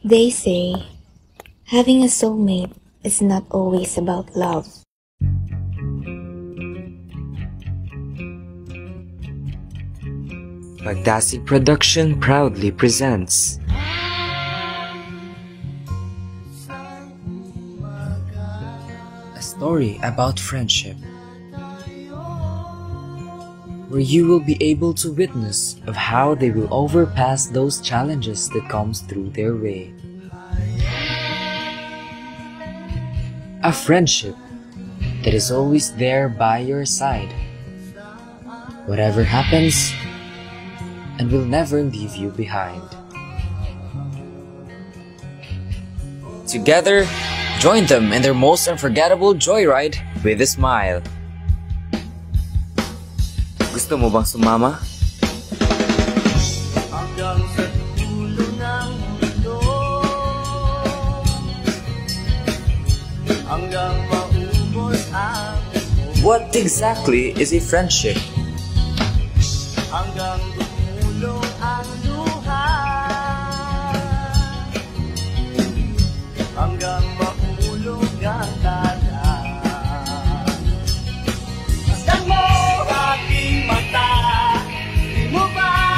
They say having a soulmate is not always about love. Magdasig Production proudly presents a story about friendship, where you will be able to witness of how they will overpass those challenges that comes through their way. A friendship that is always there by your side, whatever happens, and will never leave you behind. Together, join them in their most unforgettable joyride with a smile. Gusto mo bang sumama? What exactly is a friendship?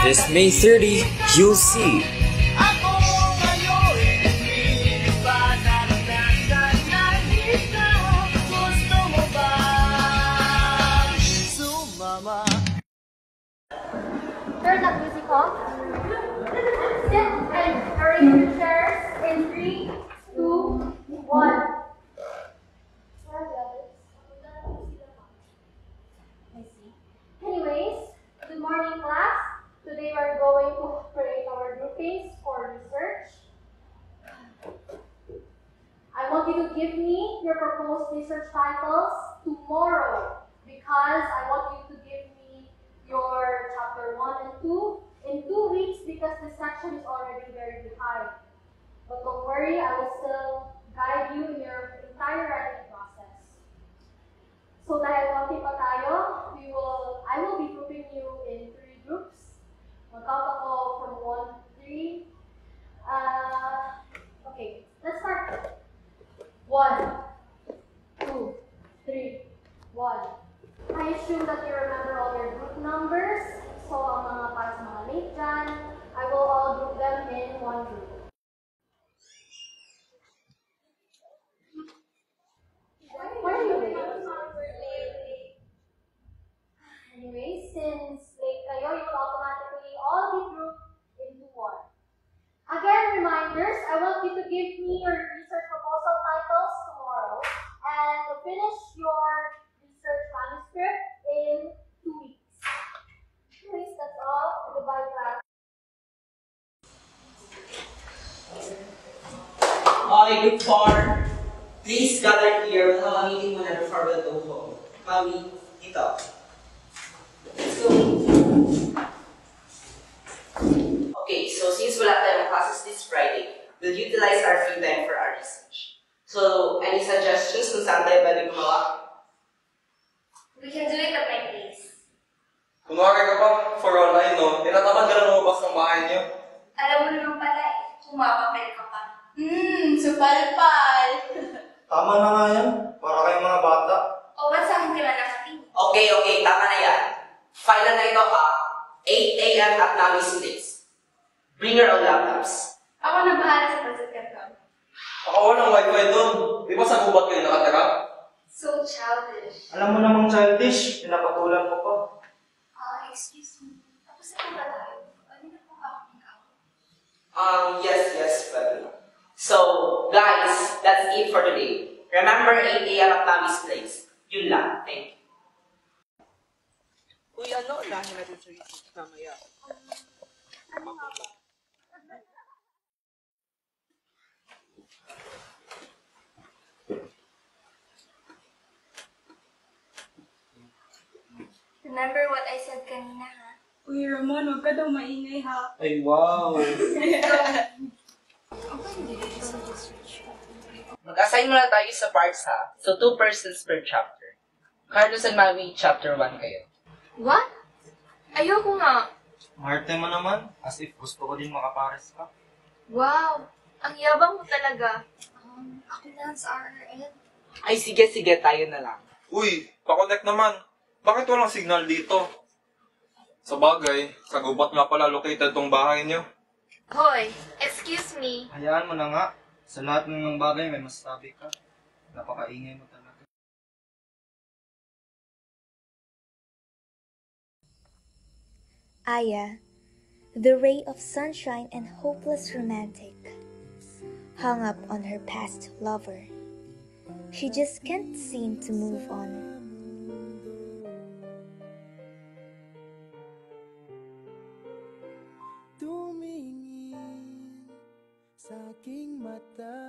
This May 30, you'll see. Turn up music off. Sit and arrange your chairs in 3, 2, 1. I see. Anyways, good morning class. Today we're going to create our groupings for research. I want you to give me your proposed research titles tomorrow because I want you to give me your chapter 1 and 2 in 2 weeks because this section is already very behind. But don't worry, I will still guide you in your entire writing process. So dahil konti pa tayo, I will be grouping you in 3 groups. Mag-count ako from 1 to 3. Okay, let's start. 1, 2, 3, 1. I assume that you remember all your group numbers. So, ang mga para sa mga late dyan, I will all group them in 1 group. Why are you late? Anyway, since late kayo, you will automatically all be grouped into 1. Again, reminders, I want you to give me your research proposal titles tomorrow and to finish your research manuscript in 2 weeks. Anyways, that's all. Goodbye, class. Okay, group 4. Please gather here. We'll have a meeting muna before we'll go home. Mami, ito. Let's go. Okay, so since wala tayong classes this Friday, we'll utilize our free time for our research. So, any suggestions kung saan tayo pwede gumawa? We can do it at my place. Kunwari ka pa, for online, no? Tinatamad ka na lumabas ng bahay niyo. Alam mo naman pala eh, pumapapel ka pa. Supal-pal! Tama na nga yan, para kayong mga bata. O, ba't sa akin ka na nakating? Okay, tama na yan. Final na ito ha. 8 a.m. at Nami's place. Bring your own laptops. Ako na bahala sa pagsagat ko. Ako walang wifi doon. Di ba sa gubat kayo nakatira? So childish. Alam mo namang childish, pinapatulan mo pa. Excuse me. Tapos na ba tayo? Ano na po ako ikaw? Yes, pwede. So, guys, that's it for today. Remember 8 a.m. at Nami's place. Yun lang. Thank you. Uy, ano? Lahi natin sa research mamaya. Ano nga ba? Remember what I said kanina, ha? Uy, Ramon, huwag ka daw maingay, ha? Ay, wow! Mag-assign muna tayo sa parts ha. So, 2 persons per chapter. Carlos and Maui, chapter 1 kayo. What? Ayoko nga. Marte mo naman, as if gusto ko din makapares ka. Wow. Ang yabang mo talaga. Ako na sa RRL. Ay, sige, tayo na lang. Uy, pa-connect naman. Bakit walang signal dito? Sa bagay, sa gubat nga pala located tong bahay niyo. Hoy, excuse me. Hayaan mo na nga. Sa lahat ng mga bagay may masasabi ka. Napakaingay mo talaga. Aya, the ray of sunshine and hopeless romantic, hung up on her past lover. She just can't seem to move on. Tumingin sa aking mata,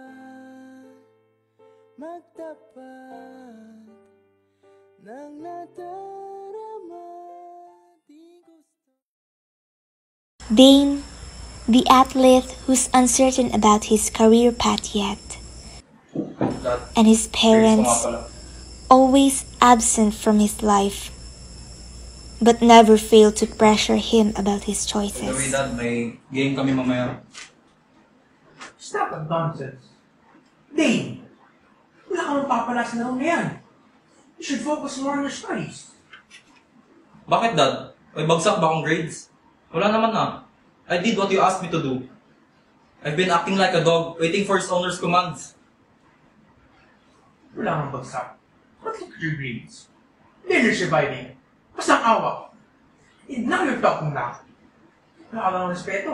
magtapat ng nadarama, di gusto. Dane, the athlete who's uncertain about his career path yet, and his parents, always absent from his life, but never fail to pressure him about his choices. Dad, may game kami mamaya. Stop that nonsense. Dane, wala kang mapapala sa laro na yan. You should focus more on your studies. Bakit, Dad? May bagsak ba akong grades? Wala naman na. I did what you asked me to do. I've been acting like a dog, waiting for his owner's commands. Wala kang bagsak. But look at your grades. Then you're surviving. Basta ang awa. And now you're talking now. Wala ka lang ng respeto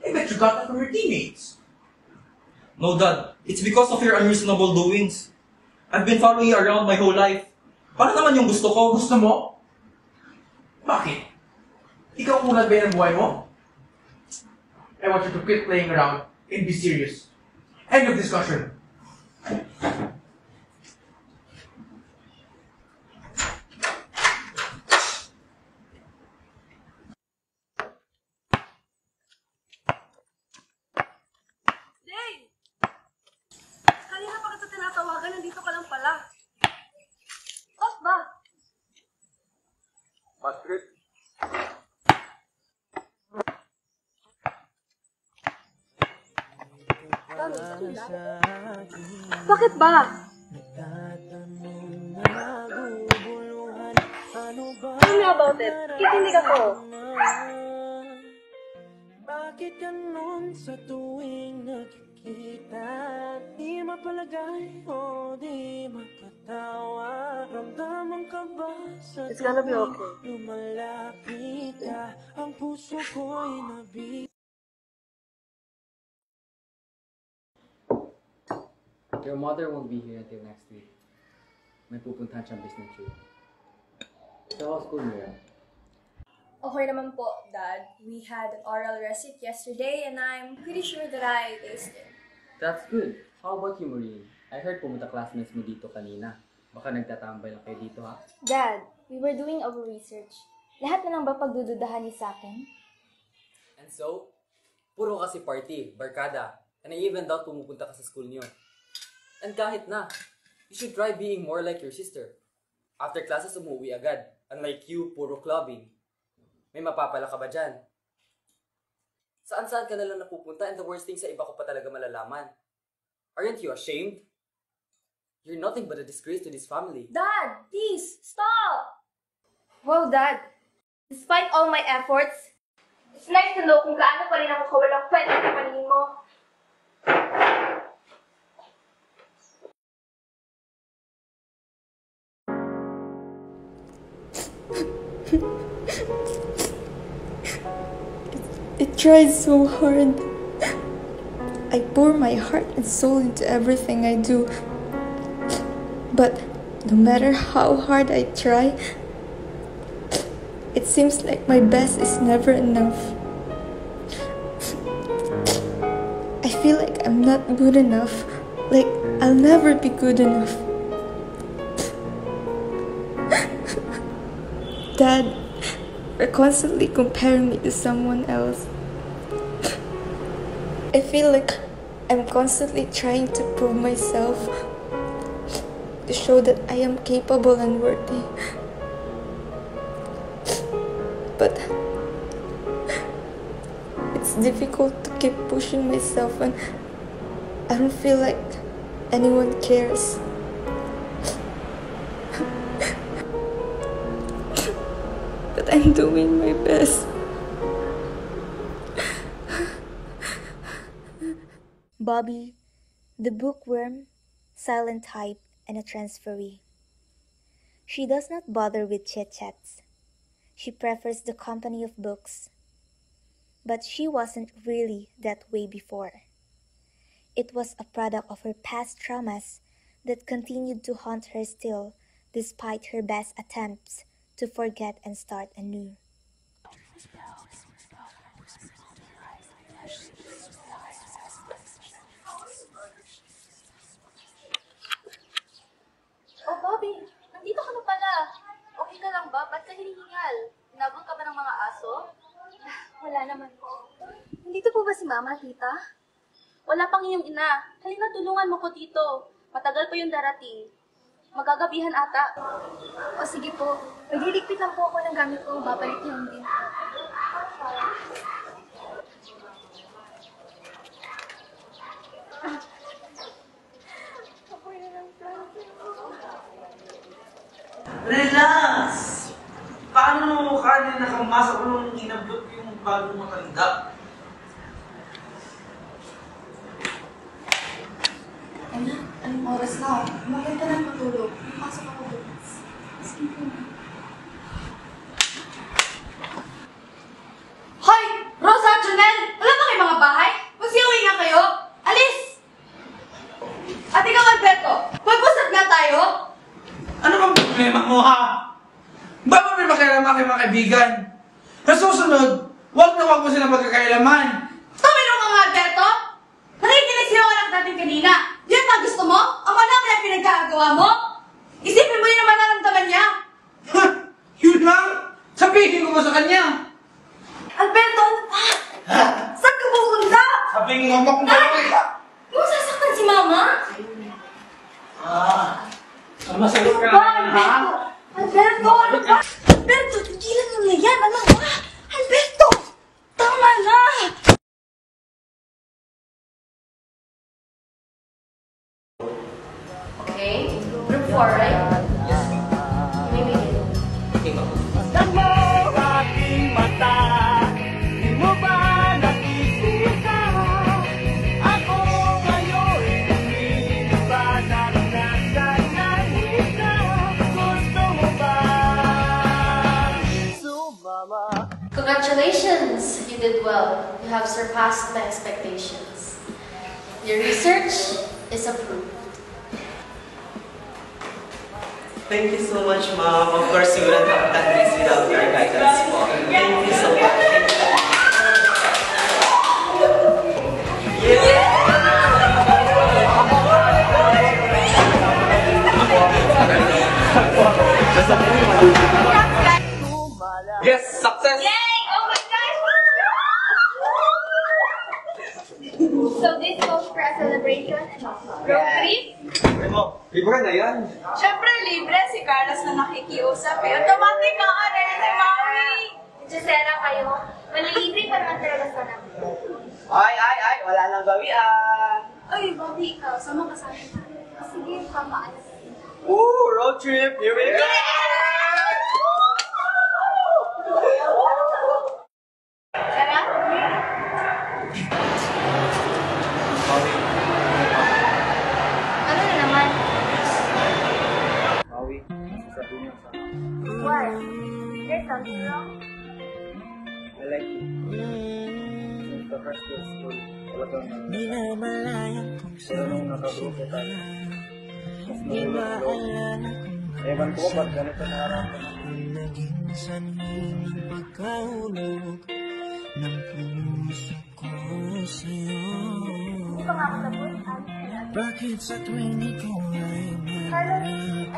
I bet you got that from your teammates. No, Dad. It's because of your unreasonable doings. I've been following you around my whole life. Paano naman yung gusto ko? Gusto mo? Bakit? Ikaw ang unad ba ng buhay mo? I want you to quit playing around and be serious. End of discussion. Dane! Kanina pa kita tinatawagan, nandito ka lang pala. Off ba? Patrick? Bakit ba? Tell me about it. Kikinig ako. Bakit ganun sa tuwing nakikita? Di mapalagay o di makatawa. Ramdaman ka ba sa It's gonna be okay. lumalapit ka? Ang puso ko'y nabig. Your mother won't be here until next week. May pupuntahan siyang business trip. So, how's school, Mira? Okay naman po, Dad. We had an oral recit yesterday and I'm pretty sure that I aced it. That's good. How about you, Maureen? I heard pumunta classmates mo dito kanina. Baka nagtatambay lang kayo dito, ha? Dad, we were doing our research. Lahat na lang ba pagdududahan niyo sa akin? And so, puro kasi party, barkada, and I even doubt pumupunta ka sa school niyo. And kahit na, you should try being more like your sister. After classes, umuwi agad. Unlike you, puro clubbing. May mapapala ka ba dyan? Saan-saan ka na lang napupunta and the worst thing sa iba ko pa talaga malalaman. Aren't you ashamed? You're nothing but a disgrace to this family. Dad, please, stop! Wow, Dad. Despite all my efforts, it's nice to know kung gaano pa rin ako kawalang kwenta sa paningin mo. It tried so hard. I pour my heart and soul into everything I do. But no matter how hard I try, it seems like my best is never enough. I feel like I'm not good enough. Like I'll never be good enough. Dad, you're constantly comparing me to someone else. I feel like I'm constantly trying to prove myself, to show that I am capable and worthy. But it's difficult to keep pushing myself and I don't feel like anyone cares. But I'm doing my best. Bobby, the bookworm, silent type, and a transferee. She does not bother with chit-chats. She prefers the company of books. But she wasn't really that way before. It was a product of her past traumas that continued to haunt her still, despite her best attempts to forget and start anew. Oh, Bobby, nandito ka na pala. Okay ka lang ba? Ba't ka hinihingal? Hinabol ka ba ng mga aso? Wala naman po. Nandito po ba si Mama, Tita? Wala pang iyong ina. Halina, tulungan mo ko dito. Matagal pa yung darating. Magagabihan ata. O sige po. Magliligpit lang po ako ng gamit ko. Babalik lang din. Relax! Paano ka na nakamasa ko nung inabot yung bagong matanda? Anak, anong oras na? Maganda na matulog. Pasok ako bukas. Sige po. Hoy! Rosa at Jonel! Wala ba kayong mga bahay? Magsiuwi nga kayo! Alis! At ikaw, Alberto! Mag-usap nga tayo! Ano bang problema mo, ha? Bakit may makialaman kay mga kaibigan? Sa susunod, huwag mo sila magkakailaman. Tumino ka nga, Alberto! Nakikinig sila ang anak natin kanina. Yan ba gusto mo? Ang naman ang pinagkakagawa mo? Isipin mo yun ang mararamdaman niya. Yun lang? Sabihin ko ba sa kanya? Alberto, ano pa? Saan ka pupunta? Sabihin mo kung gano'n. Mo sasaktan si Mama? Masakit ka Ba, na, ha? Alberto, ano ba? Alberto, tigilan mo na yan. Ano ba? Alberto, tama na. Okay, group 4, right? Yes. Maybe. Okay, ma'am. Aking mata, di mo ba nakikita? Ako ngayon, hindi ba nakakalanika? Gusto mo ba sumama? Congratulations! You did well. You have surpassed my expectations. Your research is approved. Thank you so much, Mom. Of course, you wouldn't have done this without your guidance po. Thank you so much. Yes! Success! Yay! Oh my gosh! So this goes for a celebration and group 3? Libre na yan. Siyempre, libre si Carlos na nakikiusap eh. Automatic ang ano si Mami. Gisela, kayo. Malilibre pa naman talaga sana. Ay! Wala nang bawian. Ay, Bobby, ikaw. Sama ka sa akin. Sige, pamaan. Woo! Road trip! Here we go! Tara? Ano na naman? Maui, sasabihin niyo sa What? There's something wrong? I like you. Since the first day of school, talagang pero nung nakagrupo tayo, mas nahulog. Ewan ko ba't ganito nararamdaman ko. Hindi pa nga ako tapos. Bakit sa tuwing ikaw ay Carlos,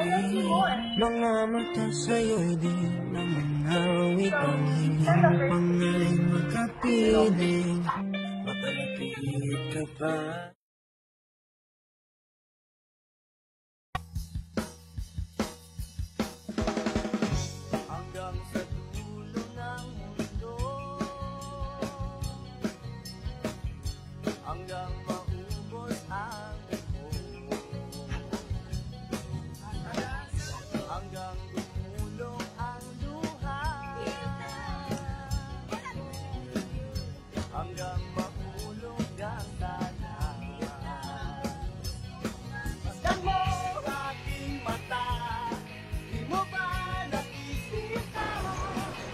I love you more. mga mata sa'yo'y di naman awit ang hindi mo pangaling makapiling makalapit ka pa. Hanggang sa dulo ng mundo, hanggang maubos ang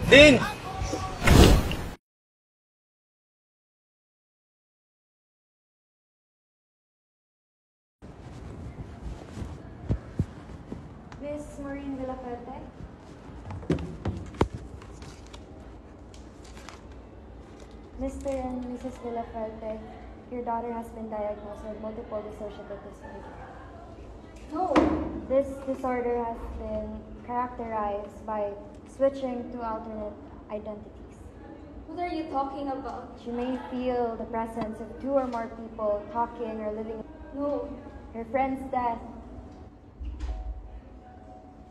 Din! Miss Maureen Villafuerte? Mr. and Mrs. Villafuerte, your daughter has been diagnosed with multiple dissociative disorder. No. This disorder has been characterized by switching to alternate identities. What are you talking about? She may feel the presence of two or more people talking or living. No. Her friend's death.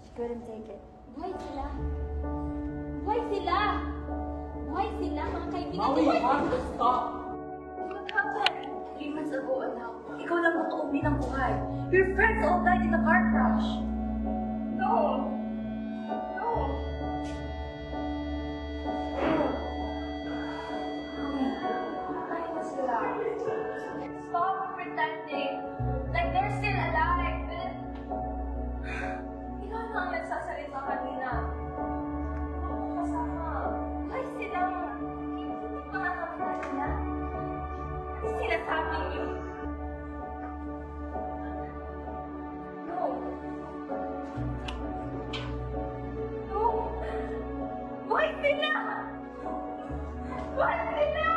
She couldn't take it. Why sila? Why sila? Why sila, mga kaibigan? Maui, you have to stop. What happened? 3 months ago, anak. Ikaw lang matuumi ng buhay. Your friends all died in a car crash. No. No. Ay, na sila. Stop pretending like they're still alive. Ikaw na ang nagsasalita kanina. Kasama. Why sila? Hindi pa nga kami kanina. Ano sinasabi niyo? No. No. Why sila? Why sila?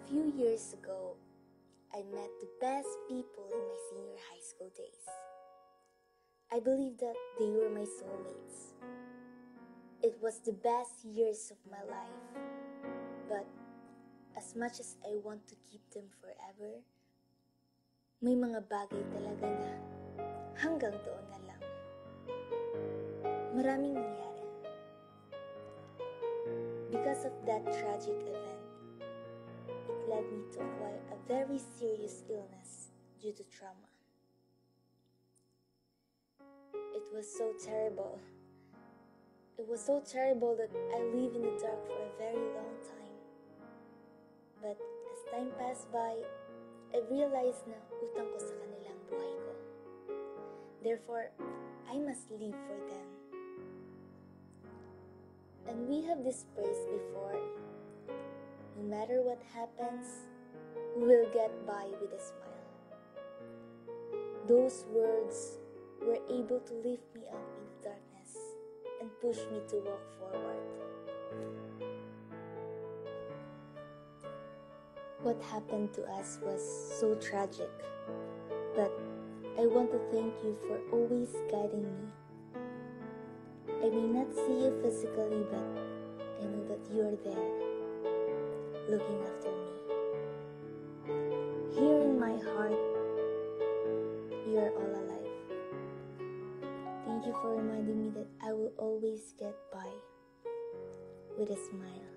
Few years ago, I met the best people in my senior high school days. I believe that they were my soulmates. It was the best years of my life, but as much as I want to keep them forever, may mga bagay talaga na hanggang doon na lang. Maraming nangyari. Because of that tragic event, it led me to acquire a very serious illness due to trauma. It was so terrible. It was so terrible that I lived in the dark for a very long time. But as time passed by, I realized na utang ko sa kanilang buhay ko. Therefore, I must live for them. And we have this phrase before, no matter what happens, we will get by with a smile. Those words were able to lift me up in the darkness and push me to walk forward. What happened to us was so tragic, but I want to thank you for always guiding me. I may not see you physically, but I know that you are there, looking after me. Here in my heart, you are all alive. Thank you for reminding me that I will always get by with a smile.